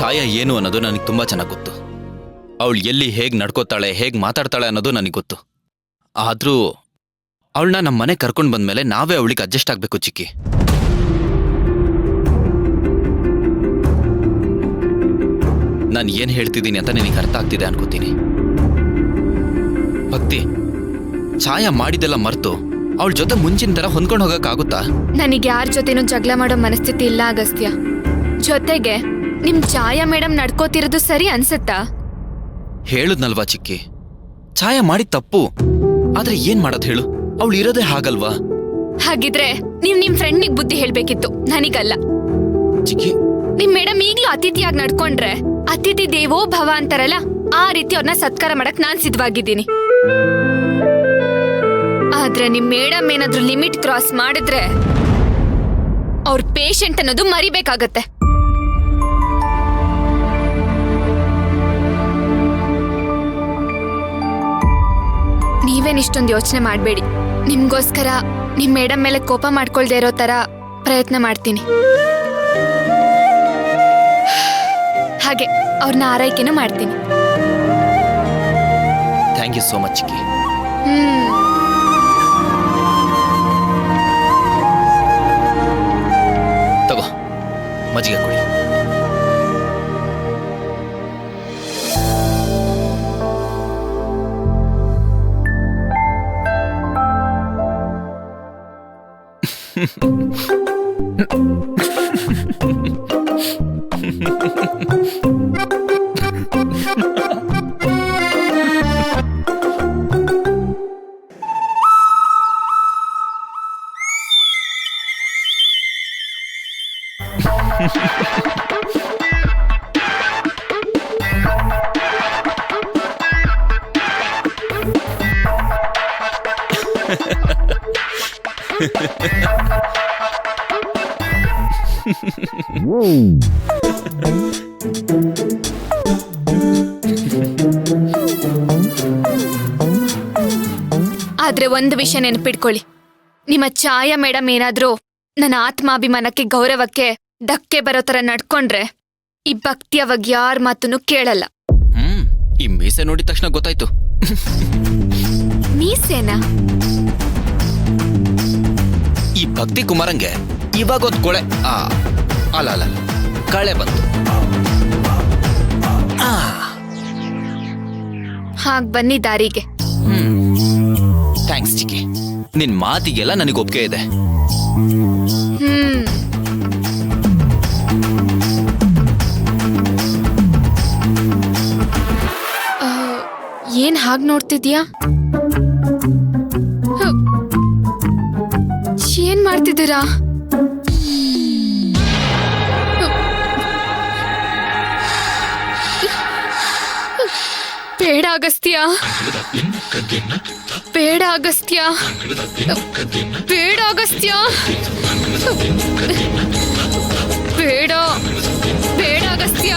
ಛಾಯಾ ಏನು ಅನ್ನೋದು ನನಗೆ ತುಂಬಾ ಚೆನ್ನಾಗಿ ಗೊತ್ತು. ಅವಳು ಎಲ್ಲಿ ಹೇಗೆ ನಡ್ಕೋತಾಳೆ, ಹೇಗೆ ಮಾತಾಡ್ತಾಳೆ ಅನ್ನೋದು ನನಗೆ ಗೊತ್ತು. ಆದ್ರೂ ಅವಳನ್ನ ನಮ್ಮ ಮನೆ ಕರ್ಕೊಂಡು ಬಂದ್ಮೇಲೆ ನಾವೇ ಅವಳಿಗೆ ಅಡ್ಜಸ್ಟ್ ಆಗ್ಬೇಕು ಚಿಕ್ಕಿ. ನಾನು ಏನು ಹೇಳ್ತಿದ್ದೀನಿ ಅಂತ ನಿನಗೆ ಅರ್ಥ ಆಗ್ತಿದೆ ಅನ್ಕೋತೀನಿ. ಭಕ್ತಿ, ಛಾಯಾ ಮಾಡಿದೆಲ್ಲ ಮರ್ತು ಅವಳ ಜೊತೆ ಮುಂಚಿನ ತರ ಹೊಂದ್ಕೊಂಡು ಹೋಗಕ್ಕಾಗುತ್ತಾ? ನನಗೆ ಯಾರ ಜೊತೆನೂ ಜಗಳ ಮಾಡೋ ಮನಸ್ಥಿತಿ ಇಲ್ಲ ಅಗಸ್ತ್ಯ. ಜೊತೆಗೆ ನಿಮ್ ಛಾಯಾ ಮೇಡಮ್ ನಡ್ಕೋತಿರೋದು ಸರಿ ಅನ್ಸುತ್ತಾ? ಹೇಳುದ್ನಲ್ವಾ ಚಿಕ್ಕಿ, ಛಾಯಾ ಮಾಡಿದ ತಪ್ಪು. ಆದ್ರೆ ಏನ್ ಮಾಡೋದ್ ಹೇಳು, ಅವಳು ಇರೋದೇ ಹಾಗಲ್ವಾ? ಹಾಗಿದ್ರೆ ನೀವ್ ನಿಮ್ ಫ್ರೆಂಡ್ನಿಗ್ ಬುದ್ಧಿ ಹೇಳ್ಬೇಕಿತ್ತು, ನನಗಲ್ಲ. ಚಿಕ್ಕಿ, ನಿಮ್ ಮೇಡಮ್ ಈಗ್ಲೂ ಅತಿಥಿಯಾಗಿ ನಡ್ಕೊಂಡ್ರೆ ಅತಿಥಿ ದೇವೋ ಭವ ಅಂತಾರಲ್ಲ, ಆ ರೀತಿ ಅವ್ರನ್ನ ಸತ್ಕಾರ ಮಾಡಕ್ ನಾನ್ ಸಿದ್ಧವಾಗಿದ್ದೀನಿ. ಆದ್ರೆ ನಿಮ್ ಮೇಡಮ್ ಏನಾದ್ರೂ ಲಿಮಿಟ್ ಕ್ರಾಸ್ ಮಾಡಿದ್ರೆ ಅವ್ರ ಪೇಷಂಟ್ ಅನ್ನೋದು ಮರಿಬೇಕಾಗತ್ತೆ. ನೀವೇನ್ ಇಷ್ಟೊಂದು ಯೋಚನೆ ಮಾಡ್ಬೇಡಿ. ನಿಮ್ಗೋಸ್ಕರ ನಿಮ್ ಮೇಡಮ್ ಮೇಲೆ ಕೋಪ ಮಾಡ್ಕೊಳ್ದೇ ಇರೋ ತರ ಪ್ರಯತ್ನ ಮಾಡ್ತೀನಿ. ಹಾಗೆ ಅವ್ರನ್ನ ಆರೈಕೆನೂ ಮಾಡ್ತೀನಿ. ಥ್ಯಾಂಕ್ ಯು ಸೋ ಮಚ್ ಚಿಕ್ಕಿ. ತಗೋ, ಮಜ್ಜಿಗೆ ಕೊಡಿ. ಆದ್ರೆ ಒಂದು ವಿಷಯ ನೆನಪಿಟ್ಕೊಳ್ಳಿ, ನಿಮ್ಮ ಛಾಯಾ ಮೇಡಮ್ ಏನಾದ್ರೂ ನನ್ನ ಆತ್ಮಾಭಿಮಾನಕ್ಕೆ ಗೌರವಕ್ಕೆ ಧಕ್ಕೆ ಬರೋ ತರ ನಡ್ಕೊಂಡ್ರೆ ಈ ಭಕ್ತಿ ಅವಾಗ ಯಾರ ಮಾತನ್ನು ಕೇಳಲ್ಲ. ಈ ಮೀಸೆ ನೋಡಿದ ತಕ್ಷಣ ಗೊತ್ತಾಯ್ತು. ಮೀಸೆನಾ? ಈ ಭಕ್ತಿ ಕುಮಾರಂಗೆ ಇವಾಗ ಒಂದು ಕೊಳೆ ಅಲ್ಲ ಅಲ್ಲ ಕಳೆ ಬಂತು. ಹಾಗ್ ಬನ್ನಿ ದಾರಿಗೆ. ಥ್ಯಾಂಕ್ಸ್ ಚಿಕ್ಕಿ, ನಿನ್ ಮಾತಿಗೆಲ್ಲ ನನಗೆ ಒಪ್ಪಿಗೆ ಇದೆ. ಏನ್ ಹಾಗ್ ನೋಡ್ತಿದ್ಯಾ? ಏನ್ ಮಾಡ್ತಿದ್ದೀರಾ? ಬೇಡ ಅಗಸ್ತ್ಯ, ಬೇಡ ಅಗಸ್ತ್ಯ, ಬೇಡ ಅಗಸ್ತ್ಯ, ಬೇಡ ಬೇಡ ಅಗಸ್ತ್ಯ.